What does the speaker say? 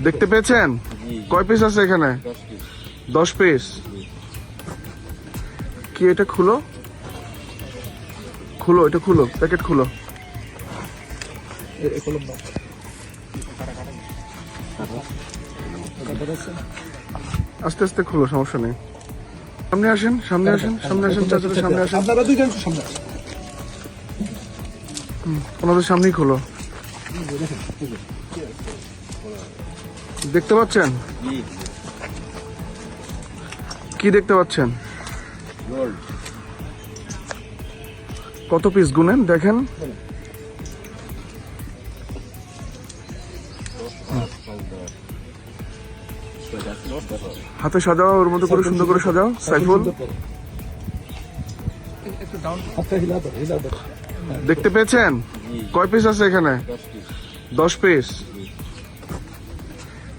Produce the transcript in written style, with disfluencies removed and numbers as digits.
দেখতে পেয়েছেন? কয় পিস আছে এখানে? 10 পিস। কি এটা খুলো, খুলো, এটা খুলো, প্যাকেট খুলো। আস্তে আস্তে খুলো, সমস্যা নেই। সামনে আসেন, সামনে আসেন, সামনে আসেন, চাচাদের সামনে আসেন। ওনাদের সামনেই খোলো। দেখতে পাচ্ছেন? কি দেখতে পাচ্ছেন? কত পিস গুনেন দেখেন। হাতে সাজাও, ওর মধ্যে করে সুন্দর করে সাজাও। সাইফুল, দেখতে পেয়েছেন? কয় পিস আছে এখানে? 10 পিস।